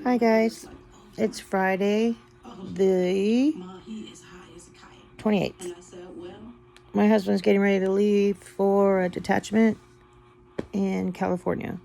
Hi guys, it's Friday the 28th. My husband's getting ready to leave for a detachment in California.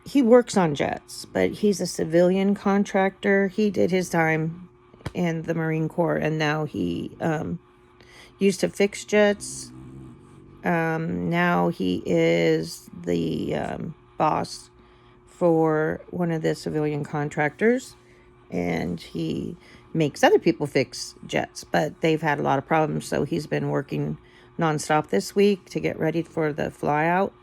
He works on jets, but he's a civilian contractor. He did his time in the Marine Corps, and now he used to fix jets. Now he is the boss for one of the civilian contractors, and he makes other people fix jets, but they've had a lot of problems, so he's been working nonstop this week to get ready for the fly out,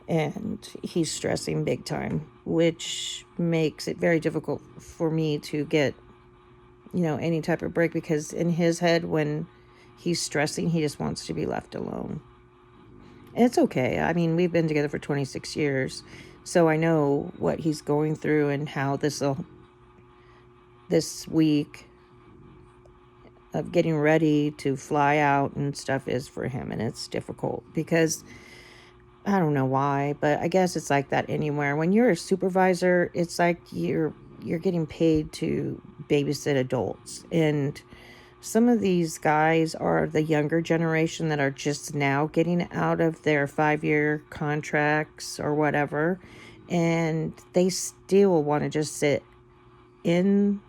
and he's stressing big time, which makes it very difficult for me to get, any type of break, because in his head, when he's stressing, he just wants to be left alone. And it's okay. I mean, we've been together for 26 years, so I know what he's going through and how this week of getting ready to fly out and stuff is for him. And it's difficult because I don't know why, but I guess it's like that anywhere. When you're a supervisor, it's like you're getting paid to babysit adults. And some of these guys are the younger generation that are just now getting out of their 5-year contracts or whatever. And they still want to just sit in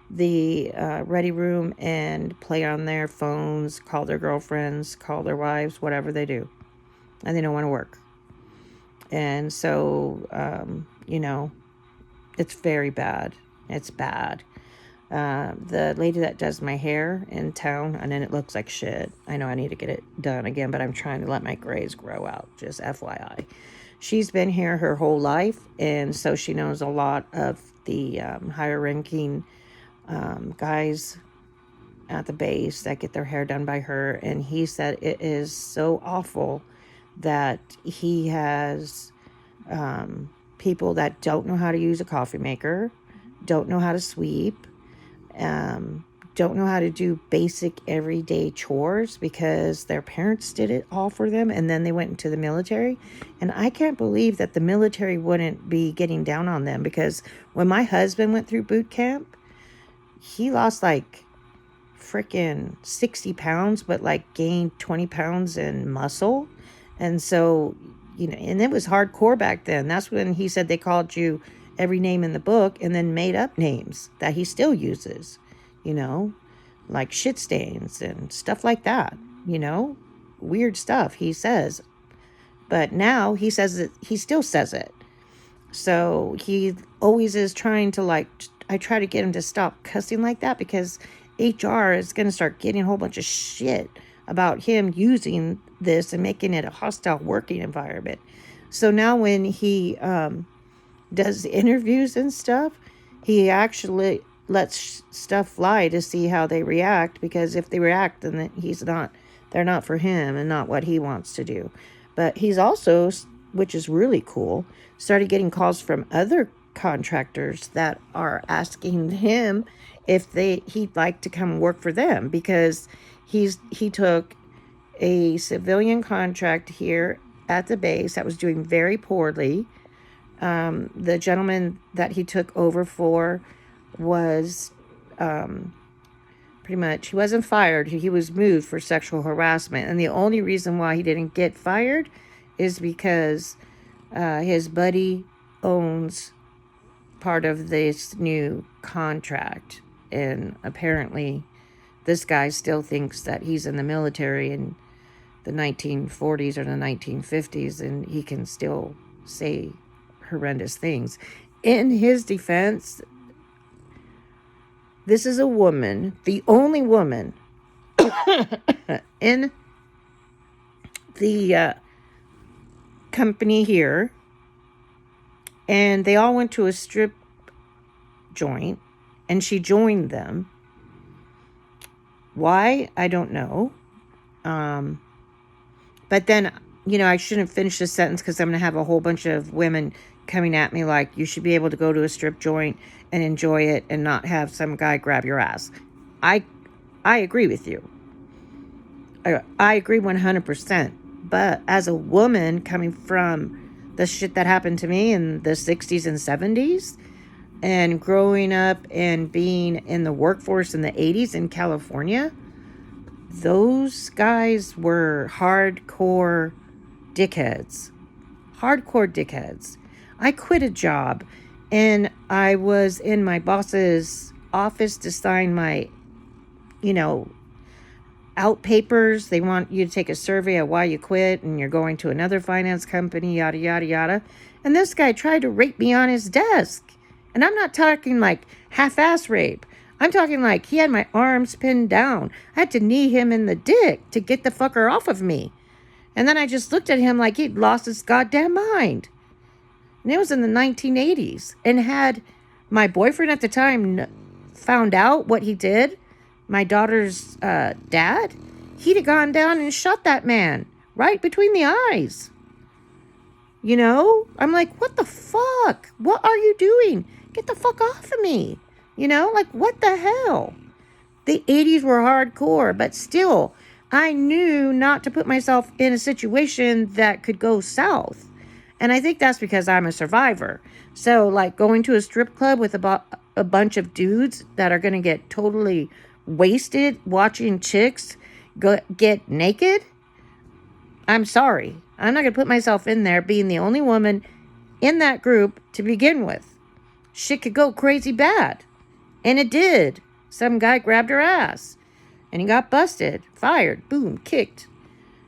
the ready room and play on their phones, call their girlfriends, call their wives, whatever they do. And they don't want to work. And so, it's very bad. It's bad. The lady that does my hair in town, and then it looks like shit. I know I need to get it done again, but I'm trying to let my grays grow out, just FYI. She's been here her whole life, and so she knows a lot of the higher ranking guys at the base that get their hair done by her. And he said it is so awful that he has people that don't know how to use a coffee maker, don't know how to sweep, don't know how to do basic everyday chores because their parents did it all for them, and then they went into the military. And I can't believe that the military wouldn't be getting down on them, because when my husband went through boot camp, he lost like freaking 60 pounds, but like gained 20 pounds in muscle. And so, and it was hardcore back then. That's when he said they called you every name in the book and then made up names that he still uses, like shit stains and stuff like that, weird stuff he says. But now he says it, he still says it. So he always is trying to I try to get him to stop cussing like that, because HR is going to start getting a whole bunch of shit about him using this and making it a hostile working environment. So now when he does interviews and stuff, he actually lets stuff fly to see how they react, because if they react, then they're not for him and not what he wants to do. But he's also, which is really cool, started getting calls from other contractors that are asking him if he'd like to come work for them, because he took a civilian contract here at the base that was doing very poorly. The gentleman that he took over for was pretty much, he wasn't fired. He was moved for sexual harassment. And the only reason why he didn't get fired is because his buddy owns part of this new contract. And apparently this guy still thinks that he's in the military in the 1940s or the 1950s, and he can still say horrendous things. In his defense, this is a woman, the only woman in the company here, and they all went to a strip joint, and she joined them. Why? I don't know. But then, I shouldn't finish this sentence, because I'm going to have a whole bunch of women coming at me like, you should be able to go to a strip joint and enjoy it and not have some guy grab your ass. I agree with you. I agree 100%. But as a woman coming from the shit that happened to me in the 60s and 70s, and growing up and being in the workforce in the 80s in California, those guys were hardcore dickheads. Hardcore dickheads. I quit a job and I was in my boss's office to sign my, out papers. They want you to take a survey of why you quit and you're going to another finance company, yada, yada, yada. And this guy tried to rape me on his desk. And I'm not talking like half-ass rape. I'm talking like he had my arms pinned down. I had to knee him in the dick to get the fucker off of me. And then I just looked at him like he'd lost his goddamn mind. And it was in the 1980s. And had my boyfriend at the time found out what he did, my daughter's dad, he'd have gone down and shot that man right between the eyes. I'm like, what the fuck? What are you doing? Get the fuck off of me. Like, what the hell? The 80s were hardcore, but still, I knew not to put myself in a situation that could go south. And I think that's because I'm a survivor. So, like, going to a strip club with a bunch of dudes that are going to get totally wasted watching chicks get naked, I'm sorry. I'm not going to put myself in there being the only woman in that group to begin with. Shit could go crazy bad. And it did. Some guy grabbed her ass. And he got busted, fired, boom, kicked.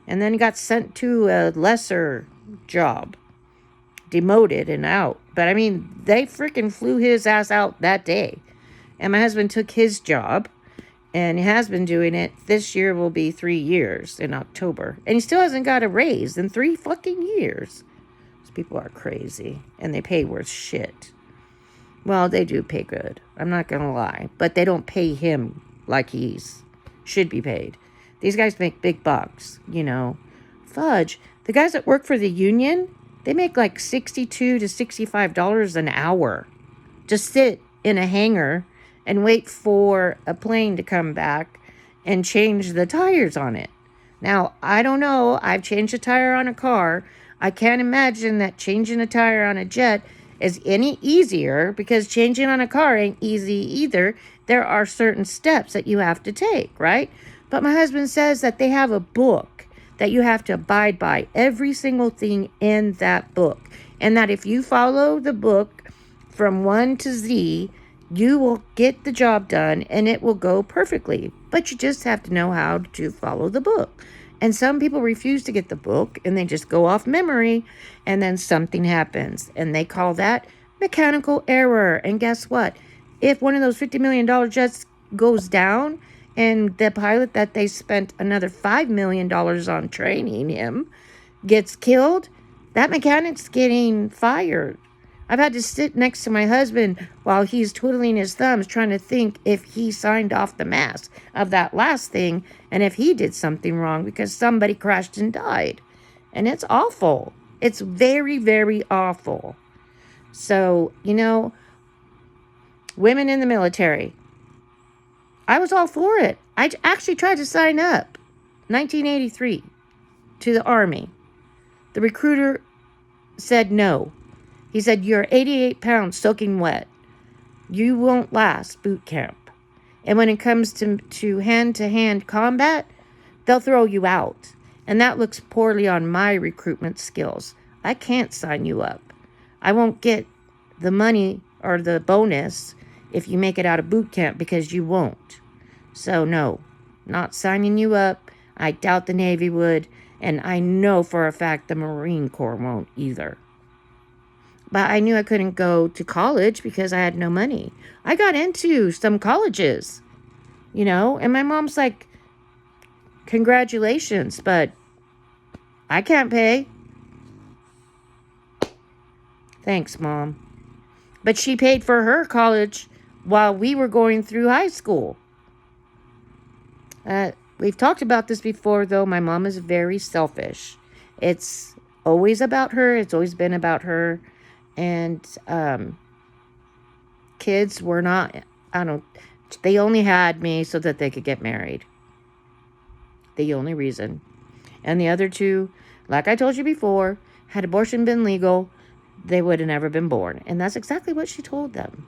And then he got sent to a lesser job. Demoted and out. But I mean, they freaking flew his ass out that day. And my husband took his job. And he has been doing it. This year will be 3 years in October. And he still hasn't got a raise in 3 fucking years. These people are crazy. And they pay worse shit. Well, they do pay good. I'm not going to lie. But they don't pay him like he's should be paid. These guys make big bucks, Fudge. The guys that work for the union, they make like $62 to $65 an hour. Just sit in a hangar and wait for a plane to come back and change the tires on it. Now, I don't know. I've changed a tire on a car. I can't imagine that changing a tire on a jet is any easier, because changing on a car ain't easy either. There are certain steps that you have to take, right? But my husband says that they have a book that you have to abide by, every single thing in that book. And that if you follow the book from 1 to Z, you will get the job done and it will go perfectly. But you just have to know how to follow the book. And some people refuse to get the book and they just go off memory, and then something happens. And they call that mechanical error. And guess what? If one of those $50 million jets goes down and the pilot that they spent another $5 million on training him gets killed, that mechanic's getting fired. I've had to sit next to my husband while he's twiddling his thumbs trying to think if he signed off the mask of that last thing and if he did something wrong because somebody crashed and died. And it's awful. It's very, very awful. So, women in the military, I was all for it. I actually tried to sign up 1983 to the Army. The recruiter said no. He said, you're 88 pounds soaking wet. You won't last boot camp. And when it comes to hand-to-hand combat, they'll throw you out. And that looks poorly on my recruitment skills. I can't sign you up. I won't get the money or the bonus if you make it out of boot camp, because you won't. So no, not signing you up. I doubt the Navy would. And I know for a fact the Marine Corps won't either. But I knew I couldn't go to college because I had no money. I got into some colleges, and my mom's like, congratulations, but I can't pay. Thanks, Mom. But she paid for her college while we were going through high school. We've talked about this before, though. My mom is very selfish. It's always about her. It's always been about her. And kids were not, they only had me so that they could get married. The only reason. And the other two, like I told you before, Had abortion been legal, they would have never been born. And that's exactly what she told them.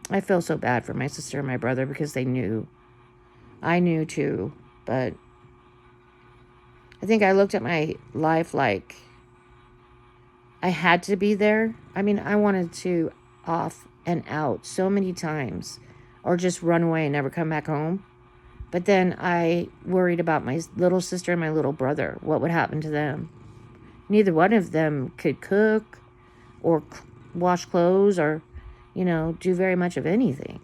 I feel so bad for my sister and my brother because they knew. I knew too, but I think I looked at my life like I had to be there. I mean, I wanted to off and out so many times or just run away and never come back home. But then I worried about my little sister and my little brother. What would happen to them? Neither one of them could cook or wash clothes or, do very much of anything.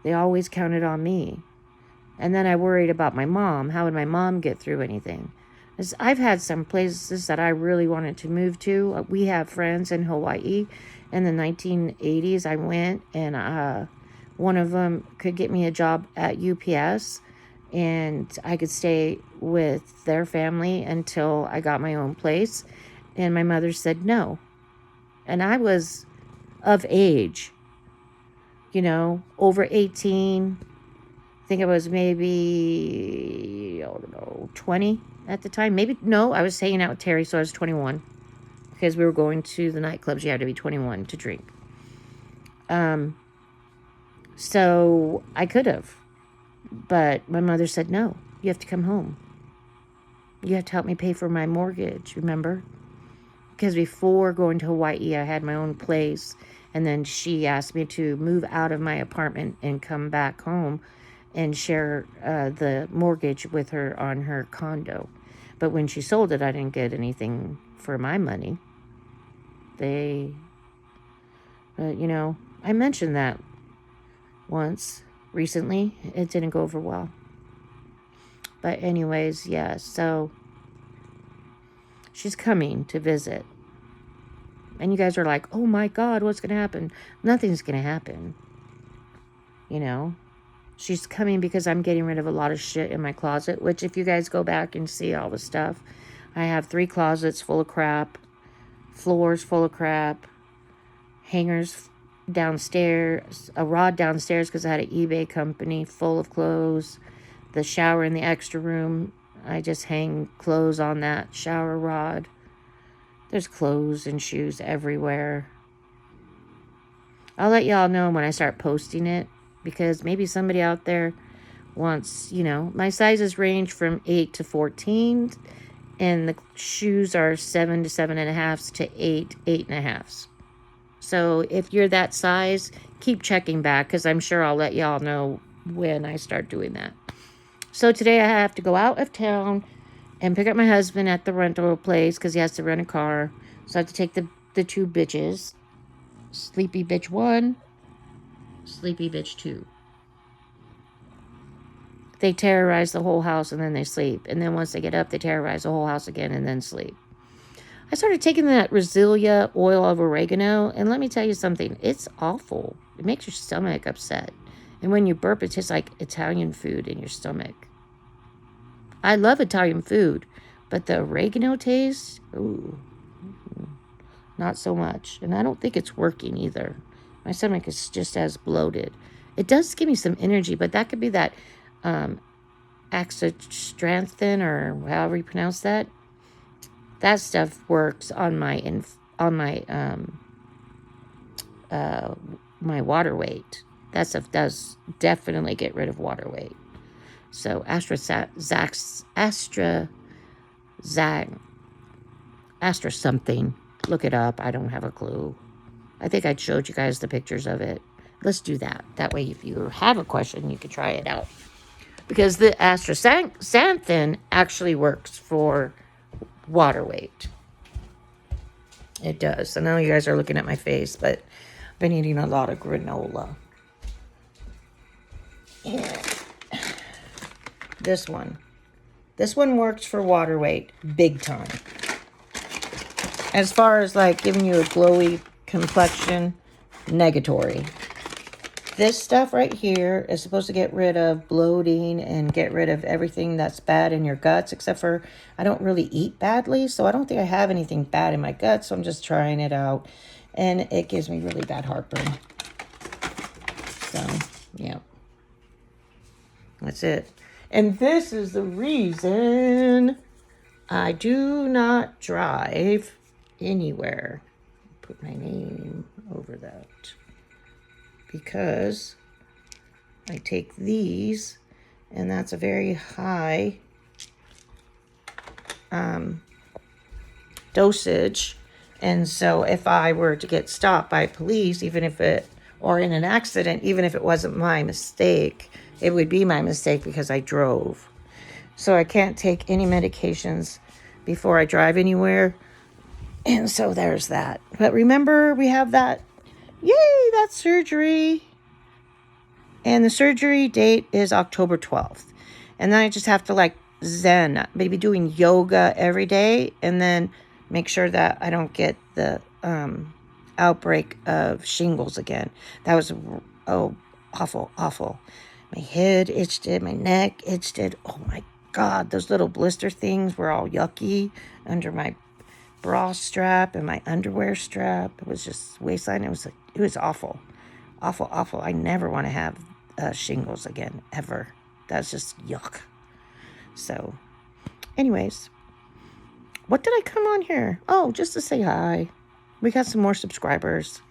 They always counted on me. And then I worried about my mom. How would my mom get through anything? I've had some places that I really wanted to move to. We have friends in Hawaii. In the 1980s, I went, and one of them could get me a job at UPS, and I could stay with their family until I got my own place. And my mother said no. And I was of age, over 18. I think I was maybe, 20 at the time. Maybe, no, I was hanging out with Terry, so I was 21. Because we were going to the nightclubs, you had to be 21 to drink. So I could have. But my mother said, no, you have to come home. You have to help me pay for my mortgage, remember? Because before going to Hawaii, I had my own place. And then she asked me to move out of my apartment and come back home and share the mortgage with her on her condo. But when she sold it, I didn't get anything for my money. I mentioned that once recently. It didn't go over well. But anyways, yeah, so she's coming to visit. And you guys are like, oh my God, what's going to happen? Nothing's going to happen. She's coming because I'm getting rid of a lot of shit in my closet, which if you guys go back and see all the stuff, I have 3 closets full of crap, floors full of crap, hangers downstairs, a rod downstairs because I had an eBay company full of clothes, the shower in the extra room, I just hang clothes on that shower rod. There's clothes and shoes everywhere. I'll let y'all know when I start posting it, because maybe somebody out there wants, my sizes range from 8 to 14, and the shoes are 7 to 7.5 to 8, 8.5. So if you're that size, keep checking back, because I'm sure I'll let y'all know when I start doing that. So today I have to go out of town and pick up my husband at the rental place because he has to rent a car. So I have to take the 2 bitches, Sleepy Bitch 1, Sleepy Bitch 2. They terrorize the whole house and then they sleep. And then once they get up, they terrorize the whole house again and then sleep. I started taking that Rosilia oil of oregano, and let me tell you something. It's awful. It makes your stomach upset. And when you burp, it tastes like Italian food in your stomach. I love Italian food, but the oregano taste, ooh, not so much. And I don't think it's working either. My stomach is just as bloated. It does give me some energy, but that could be that astaxanthin, or however you pronounce that. That stuff works on my my water weight. That stuff does definitely get rid of water weight. So Astra something. Look it up. I don't have a clue. I think I showed you guys the pictures of it. Let's do that. That way, if you have a question, you can try it out. Because the astaxanthin actually works for water weight. It does. I know you guys are looking at my face, but I've been eating a lot of granola. Yeah. This one works for water weight big time. As far as like giving you a glowy complexion, negatory. This stuff right here is supposed to get rid of bloating and get rid of everything that's bad in your guts, except for I don't really eat badly, so I don't think I have anything bad in my guts, so I'm just trying it out, and it gives me really bad heartburn. So, yeah. That's it. And this is the reason I do not drive anywhere. Put my name over that. Because I take these, and that's a very high dosage. And so if I were to get stopped by police, or in an accident, even if it wasn't my mistake, it would be my mistake because I drove. So I can't take any medications before I drive anywhere. And so there's that. But remember, we have that, yay, that surgery. And the surgery date is October 12th. And then I just have to like zen, maybe doing yoga every day, and then make sure that I don't get the outbreak of shingles again. That was, awful, awful. My head itched it, my neck itched it. Oh my God, those little blister things were all yucky under my bra strap and my underwear strap. It was just waistline. It was awful, awful, awful. I never want to have shingles again, ever. That's just yuck. So, anyways, what did I come on here? Oh, just to say hi. We got some more subscribers.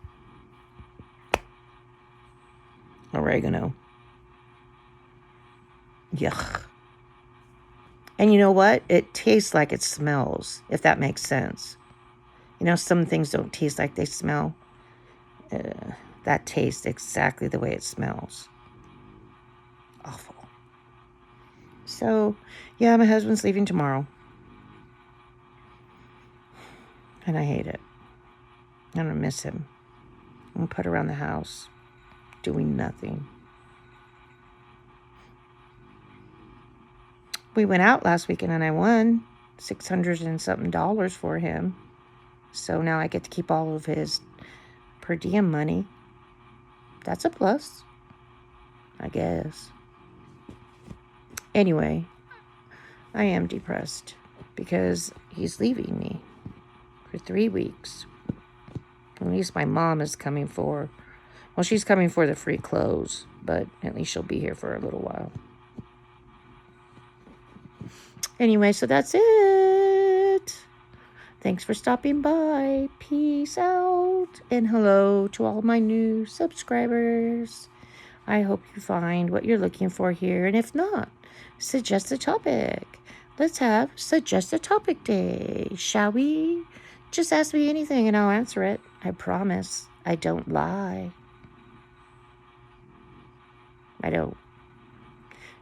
Oregano. Yuck. And you know what? It tastes like it smells, if that makes sense. You know, some things don't taste like they smell. That tastes exactly the way it smells. Awful. So, yeah, my husband's leaving tomorrow. And I hate it. I'm going to miss him. I'm going to put around the house doing nothing. We went out last weekend and I won $600 and something for him. So now I get to keep all of his per diem money. That's a plus, I guess. Anyway, I am depressed because he's leaving me for 3 weeks. At least my mom is coming for, well, she's coming for the free clothes, but at least she'll be here for a little while. Anyway, so that's it. Thanks for stopping by. Peace out. And hello to all my new subscribers. I hope you find what you're looking for here. And if not, suggest a topic. Let's have Suggest a Topic Day, shall we? Just ask me anything and I'll answer it. I promise. I don't lie. I don't.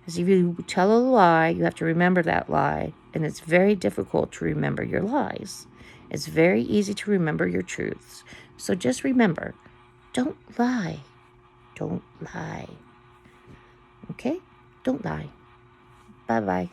Because if you tell a lie, you have to remember that lie. And it's very difficult to remember your lies. It's very easy to remember your truths. So just remember, don't lie. Don't lie. Okay? Don't lie. Bye-bye.